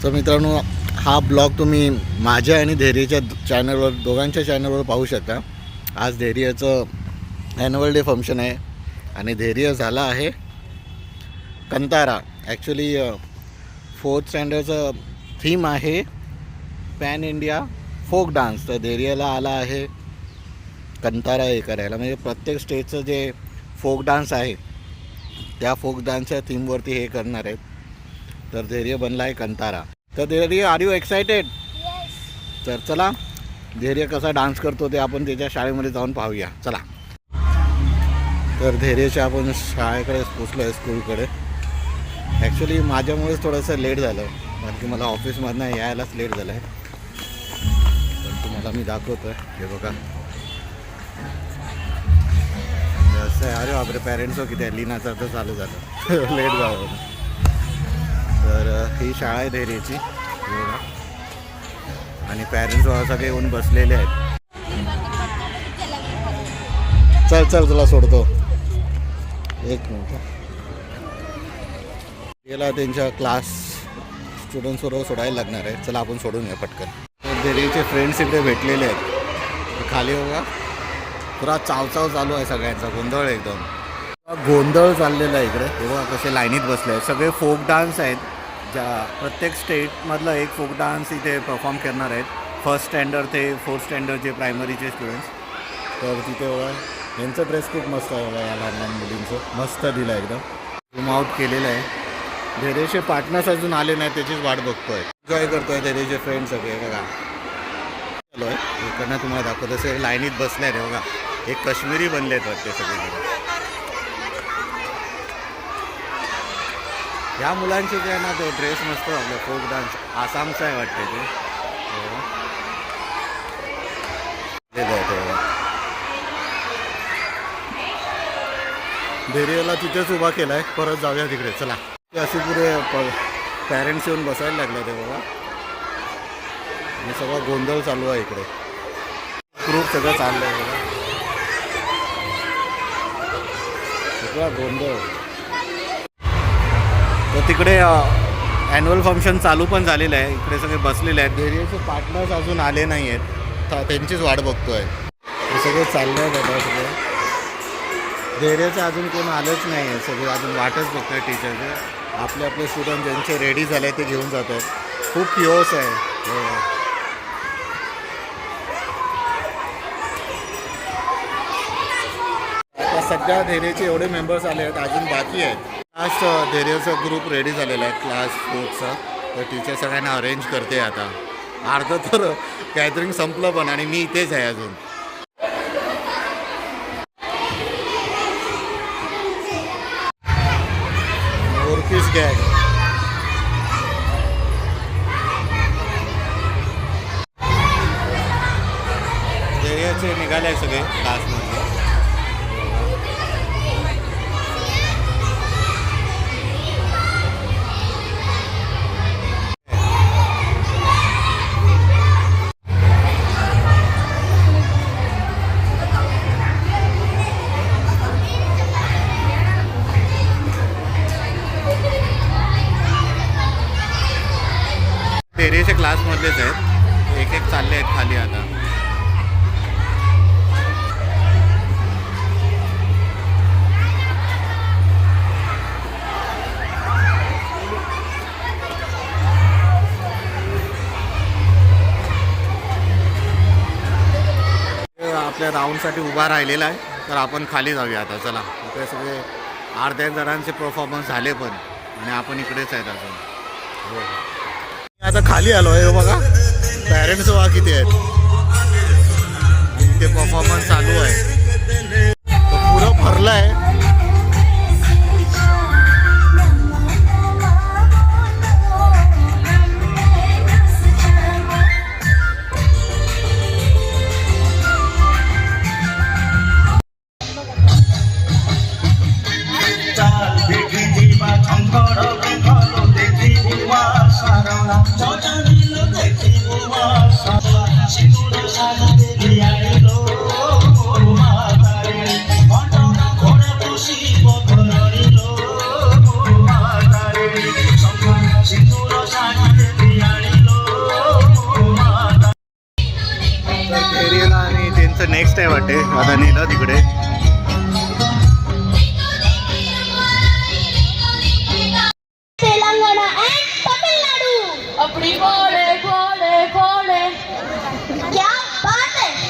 तर मित्रांनो, हा ब्लॉग तुम्ही माझ्या आणि धैर्यच्या चॅनलवर, दोघांच्या चॅनलवर पाहू शकता. आज धैर्याचं ॲन्युअल डे फंक्शन आहे आणि धैर्य झाला आहे कंतारा. ॲक्च्युली 4th स्टँडर्डचं थीम आहे पॅन इंडिया फोक डान्स. तर धैर्याला आला आहे कंतारा हे करायला. म्हणजे प्रत्येक स्टेटचं जे फोक डान्स आहे त्या फोक डान्सच्या थीमवरती हे करणार आहेत. तर धैर्य बनला आहे कंतारा. तर धैर्य, आर यू एक्सायटेड? तर चला, धैर्य कसा डान्स करतो ते आपण त्याच्या शाळेमध्ये जाऊन पाहूया. चला. तर धैर्यच्या आपण शाळेकडे पोचलो आहे, स्कूलकडे. ॲक्च्युली माझ्यामुळेच थोडंसं लेट झालं, कारण की मला ऑफिसमधनं यायलाच लेट झालं आहे. तर तुम्हाला मी दाखवतो आहे, हे बघा. असं आहे. अरे बापरे, पॅरेंट्स किती आहे. लिनाचं तर चालू झालं लेट झालं. तर ही शाळा आहे धैर्याची आणि पॅरेंट्स सगळे येऊन बसलेले आहेत. चल चल, तुला सोडतो एक मिनिट. याला त्यांच्या क्लास स्टुडंट्सबरोबर सोडायला लागणार आहे. चला आपण सोडून या पटकन. तर धैर्याचे फ्रेंड्स इकडे भेटलेले आहेत. खाली बघा, पुरा चावचाव चालू आहे सगळ्यांचा. गोंधळ एकदम गोंधळ चाललेला आहे इकडे. तेव्हा कसे लाईनीत बसले आहेत. सगळे फोक डान्स आहेत. ज्या प्रत्येक स्टेटमधलं एक फोक डान्स इथे परफॉर्म करणार आहेत. 1st स्टँडर्ड ते 4th स्टँडर्ड जे प्रायमरीचे स्टुडंट्स. तर तिथे बघा, यांचं ड्रेस खूप मस्त आहे बघा. या लहान लहान मुलींचं मस्त दिलं आहे, एकदम झूम आउट केलेलं आहे. धैर्यचे पार्टनर्स अजून आले नाही, त्याचीच वाट बघतोय. एन्जॉय करतोय धैर्यचे फ्रेंड सगळे बघा. चलो आहे इकडनं तुम्हाला दाखवतो. असे लाईनीत बसले आहेत बघा. एक काश्मीरी बनले आहेत वाटते सगळे. ह्या मुलांचे जे आहे ना, तो ड्रेस मस्त आपलं फोक डान्स आसामचा आहे वाटते ते. धैर्याला तिथेच उभा केला आहे. परत जाऊया तिकडे. चला. असे पुरे पॅरेंट्स येऊन बसायला लागले ते बघा. आणि सगळा गोंधळ चालू आहे इकडे. ग्रुप सगळं चाललं आहे बघा. सगळा गोंधळ. तर तिकडे ॲन्युअल फंक्शन चालू पण झालेलं आहे. इकडे सगळे बसलेले आहेत. धैर्याचे पार्टनर्स अजून आले नाही आहेत, त्यांचीच वाट बघतो आहे. हे सगळे चाललं आहे बाबा सगळं. धैर्याचं अजून कोण आलंच नाही आहे. सगळे अजून वाटच बघतो आहे टीचरचे. आपले आपले स्टुडंट ज्यांचे रेडी झाले ते घेऊन जात आहेत. खूप क्युओस आहे. आता सध्या धैर्याचे एवढे मेंबर्स आले आहेत, अजून बाकी आहेत. आज धैर्याचा ग्रुप रेडी झालेला आहे क्लास 4चा. तर टीचर सगळ्यांना अरेंज करते. आता अर्ध तर गॅदरिंग संपलं पण, आणि मी इथेच आहे अजून. ओरकीस गॅग. धैर्याचे निघाले सगळे क्लासमध्ये. धैर्याच्या क्लासमधलेच आहेत. एक एक चालले आहेत खाली आता. आपल्या राऊंडसाठी उभा राहिलेला आहे. तर आपण खाली जाऊया आता. चला. इकडे सगळे अर्ध्या जणांचे परफॉर्मन्स झाले पण, आणि आपण इकडेच आहेत अजून. हो, आता खाली आलो आहे बघा. पॅरेंट्स बघा किती आहेत. इथे परफॉर्मन्स चालू आहे. पुरं भरलं आहे. फॉरेस्ट आहे वाटे. आता नेलं तिकडे. तेलंगाना and तमिलनाडु. अपनी बोले बोले बोले क्या बात है.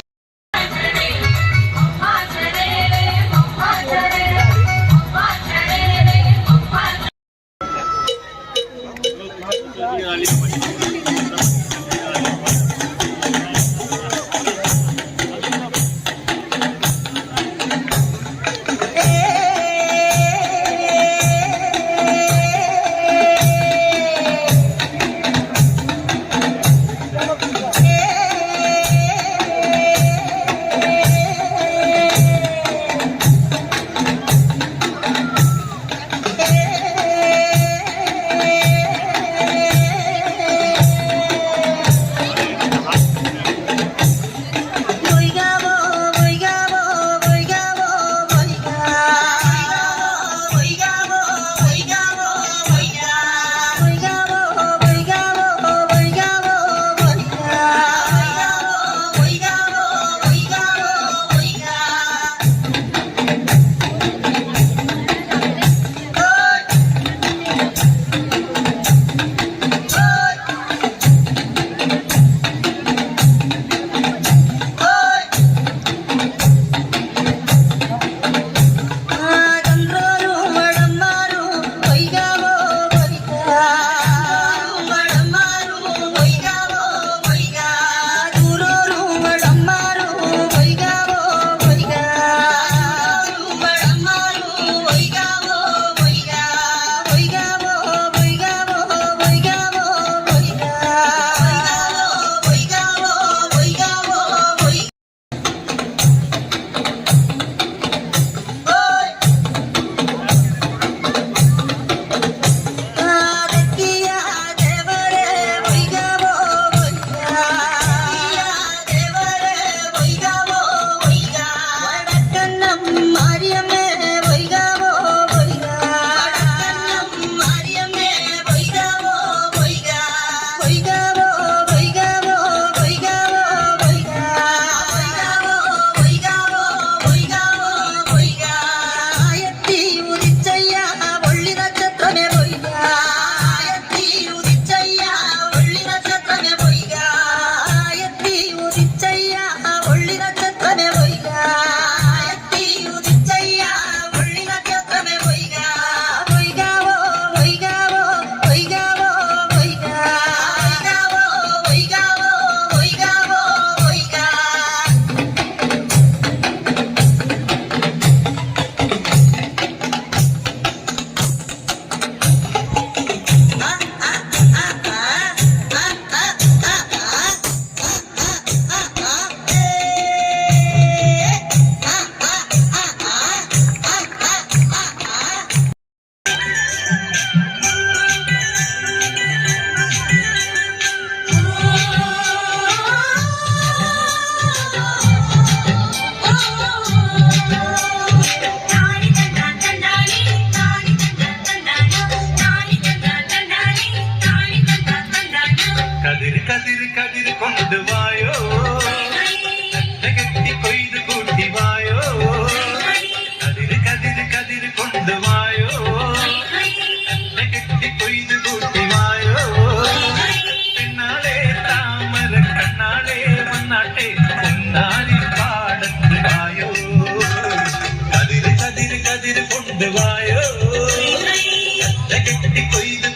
കൊയ്ത്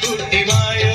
കൂട്ടി വായോ.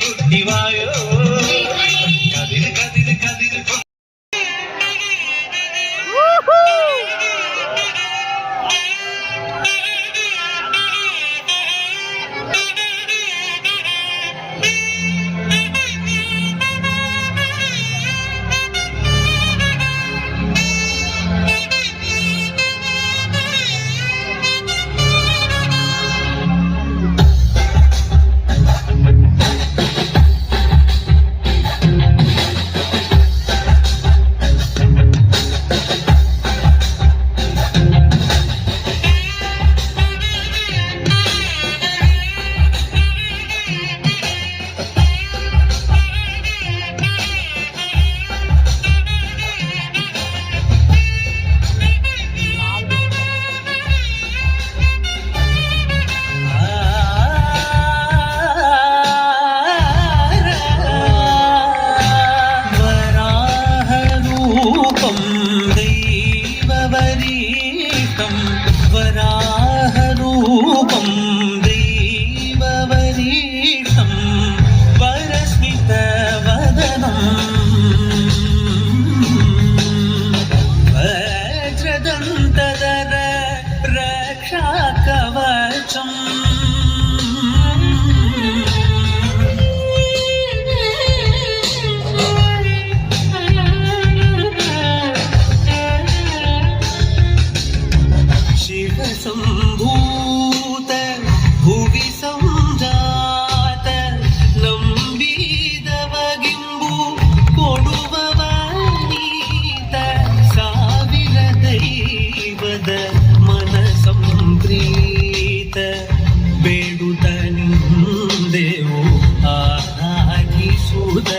बुद्धिवायो कदिर कदिर कदिर वराहरूपं दैववरीतं वरस्मितवदनं वज्रदन्तधर शिवसम्भूत भुवि संजात नम्बीदवगिम्बु कोडुववानीत ಸಾವಿರ ದೈವದ मनसंप्रीत ಬೇಡುತ್ತ ನಿಂದೆವು ಆರಾಧಿಸುವುದ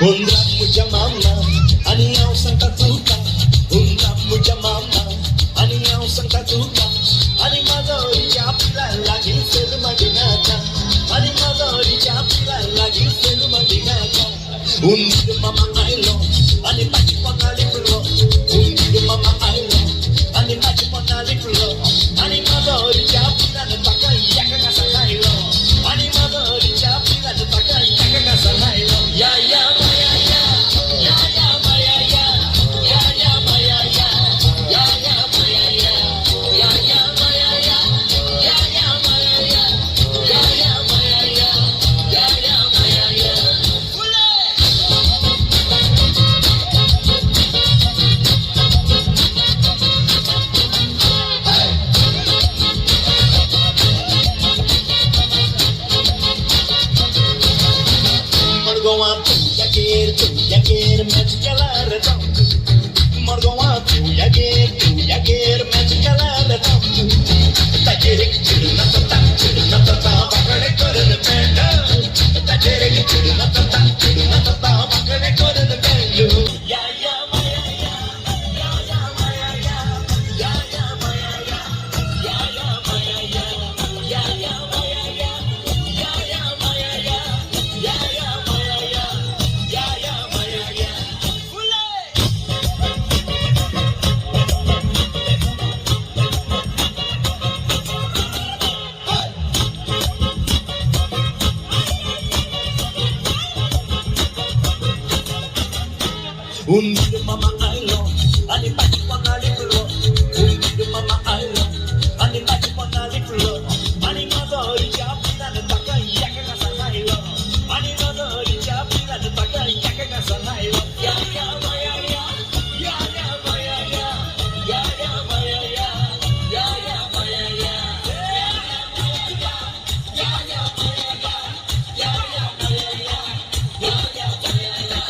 हुंदरा मुझ्या मामा आणि याव सांगता तुका हुंदरा मुझ्या मामा आणि याव सांगता तुका आणि माझा ओरीच्या पिला लागेल सेल मडिनाचा आणि माझा ओरीच्या पिला लागेल सेल मडिनाचा हुंदीर मामा आयलो आणि माझी पगाली फुलो हुंदीर मामा आयलो आणि माझी पगाली फुलो आणि माझा ओरीच्या पिलानं ताका याका कसा खायलो आणि माझा ओरीच्या पिलानं ताका याका कसा खायलो या या माया या या या माया या या या माया या या या माया या या या माया या या या माया या या या माया या या या माया या फुले Margoa tuya quiere mezclar de tanto. Margoa tuya quiere mezclar de tanto. Ta quiere chirna ta bakale korne penda. Ta quiere chirna ta bakale korne penda. Ya ya maya ya ya ya maya ya ya ya maya ya ya ya maya ya ya ya maya ya ya ya maya ya ya ya maya ya ya ya maya ya fule Hundir mama ailo ani pachi panali fulo Hundir mama ailo ani pachi panali fulo ani madori chapina de taka yaka kasa nailo ani madori chapina de taka yaka kasa nailo ya ya maya ya ya ya maya ya ya ya maya ya ya ya maya ya ya ya maya ya ya ya maya ya ya ya maya ya ya ya maya ya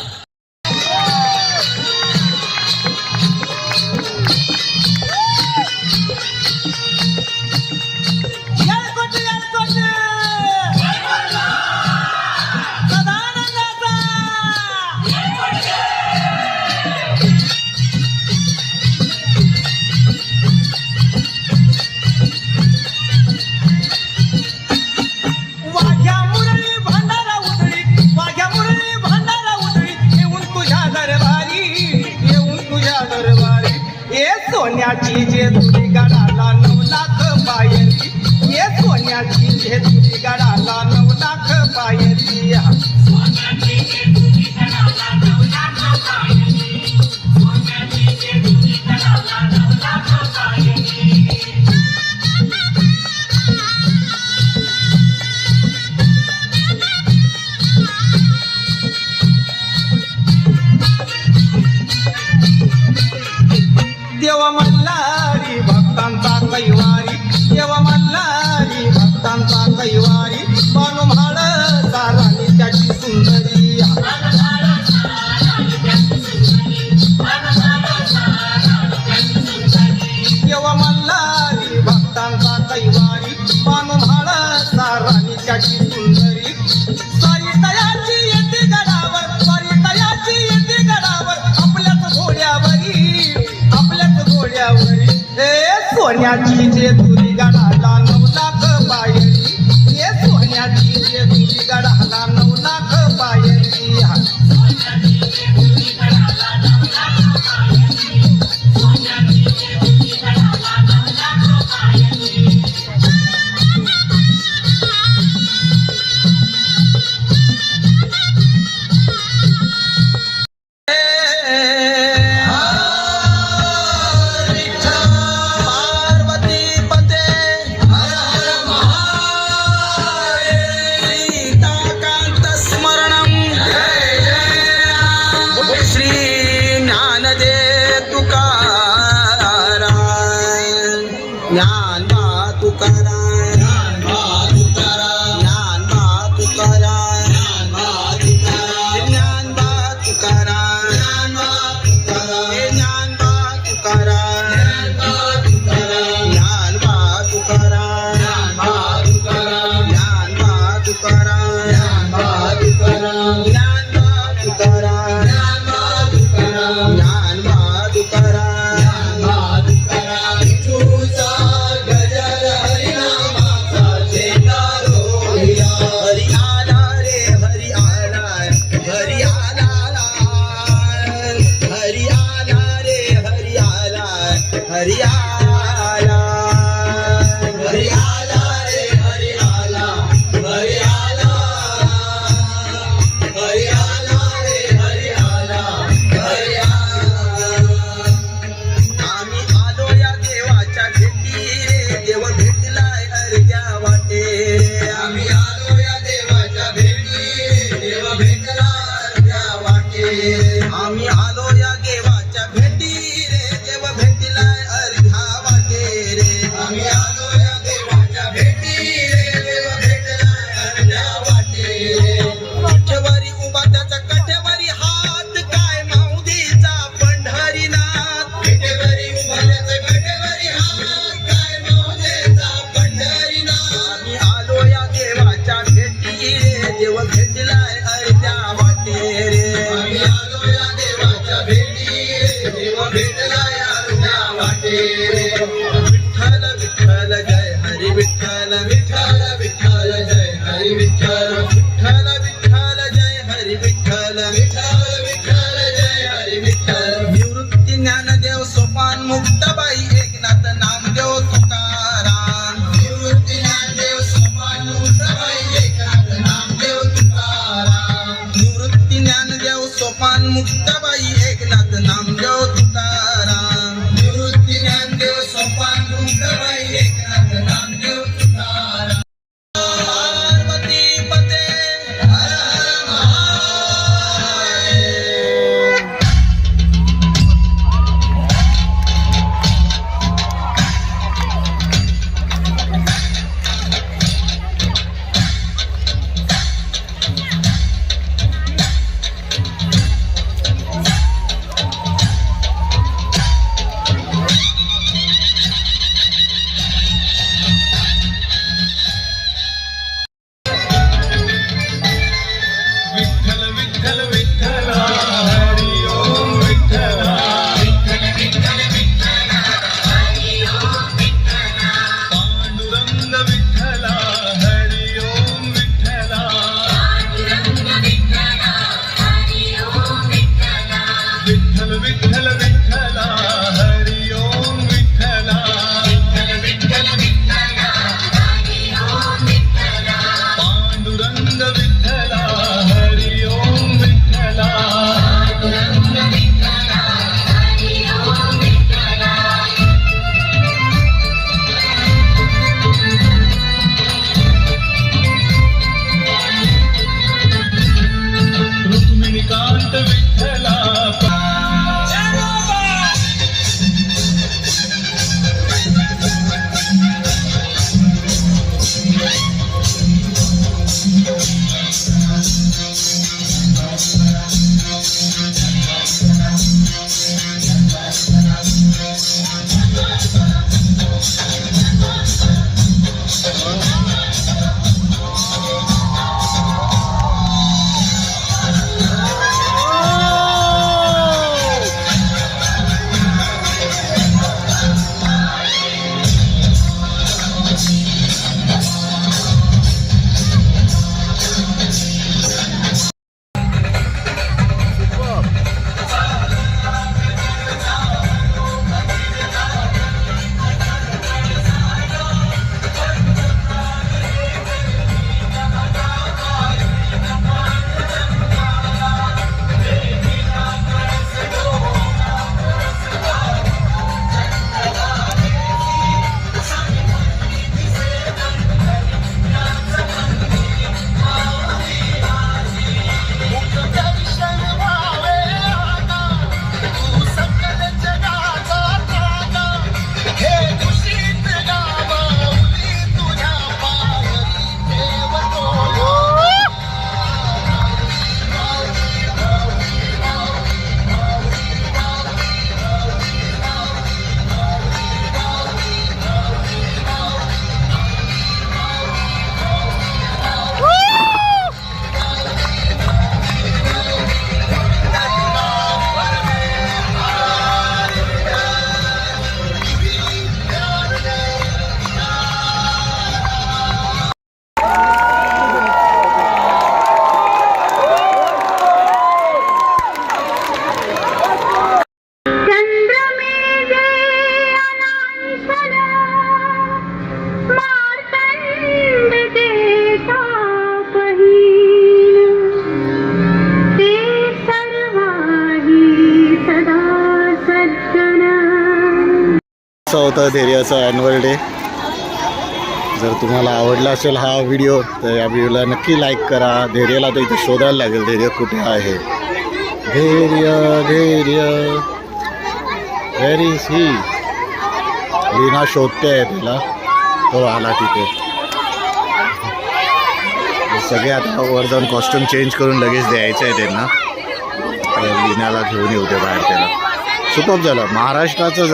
वाघ्या मुरळी भांडारा उधळी वाघ्या मुरळी भांडारा उधळी येऊन तुझ्या दरबारी ये सोन्याची जे तुझी गडाला 9 लाख पायरी ये सोन्याची जे तुझी गडाला 9 लाख पायरी देव मल्हारी भक्तांचा कैवारी देव मल्हारी भक्तांचा कैवारी बानू म्हाळ सारानी त्याची सुंदरी देव मल्हारी भक्तांचा कैवारी बानू म्हाळ सारानी त्याची सुंदरी स्वारी तयाची येते गडावर स्वारी तयाची येते गडावर आपल्याच घोड्यावरी हे सोन्याची जे तुरी गडाला 9 लाख पायरी हे सोन्याची जे तुरी गडाला 9 लाख पायरी पार्वती पती वाटे काठेवारी उभा त्याच्या काठेवारी हात काय माऊलीचा पंढरीनाथ काठेवारी उभा त्याच्या काठेवारी हात काय माऊलीचा पंढरीनाथ आम्ही आलो या देवाच्या भेटी रे देव भेटलाय अर्ध्या वाटे रे आम्ही आलो या देवाच्या भेटी रे देव भेटलाय अर्ध्या वाटे रे विठ्ठल विठ्ठल जय हरी विठ्ठल विठ्ठल विठ्ठल जय हरी विठ्ठल विठ्ठल विठ्ठल जय हरी विठ्ठल विठ्ठल विठ्ठल जय हरी विठ्ठल निवृत्ती ज्ञानदेव सोपान मुक्ताबाई एकनाथ नामदेव तुकाराम निवृत्ती ज्ञानदेव सोपान मुक्ताबाई एकनाथ नामदेव तुकाराम निवृत्ती ज्ञानदेव सोपान मुक्ताबाई एकनाथ नामदेव तुकाराम निवृत्ती ज्ञानदेव सोपान मुक्ताबाई एकनाथ नामदेव तुकाराम पार्वती पते हर हर महादेव विठ्ठल विठ्ठल विठ्ठल हरी ओम विठ्ठल विठ्ठल विठ्ठल विठ्ठल हरी ओम विठ्ठल पांडुरंग विठ्ठल हरी ओम विठ्ठल पांडुरंग विठ्ठल हरी ओम विठ्ठल विठ्ठल विठ्ठल विठ्ठल हरी ओम विठ्ठल विठ्ठल विठ्ठल विठ्ठल हरी ओम विठ्ठल पांडुरंग विठ्ठल हरी ओम विठ्ठल पांडुरंग विठ्ठल हरी ओम विठ्ठल रुक्मिणीकांत विठ्ठल असा होता धैर्याचा ॲन्युअल डे. जर तुम्हाला आवडला असेल हा व्हिडिओ तर या व्हिडिओला नक्की लाईक करा. धैर्याला तर इथे शोधायला लागेल धैर्य कुठे आहे. धैर्य धैर्य व्हेर इज ही. लीना शोधते आहे त्याला. तो आला तिथे. सगळे आता वर जाऊन कॉस्ट्युम चेंज करून लगेच द्यायचं आहे त्यांना. लिनाला घेऊन येऊ दे बाहेर त्याला. सुपअप झालं. महाराष्ट्राचं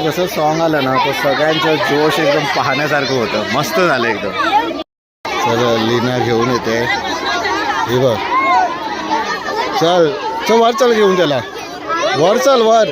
जसं सॉन्ग आलं ना तर सगळ्यांचं जोश एकदम पाहण्यासारखं होतं. मस्त झालं एकदम. तर लीना घेऊन येते. हे बघ चल वर चल घेऊन त्याला. वर चल वर.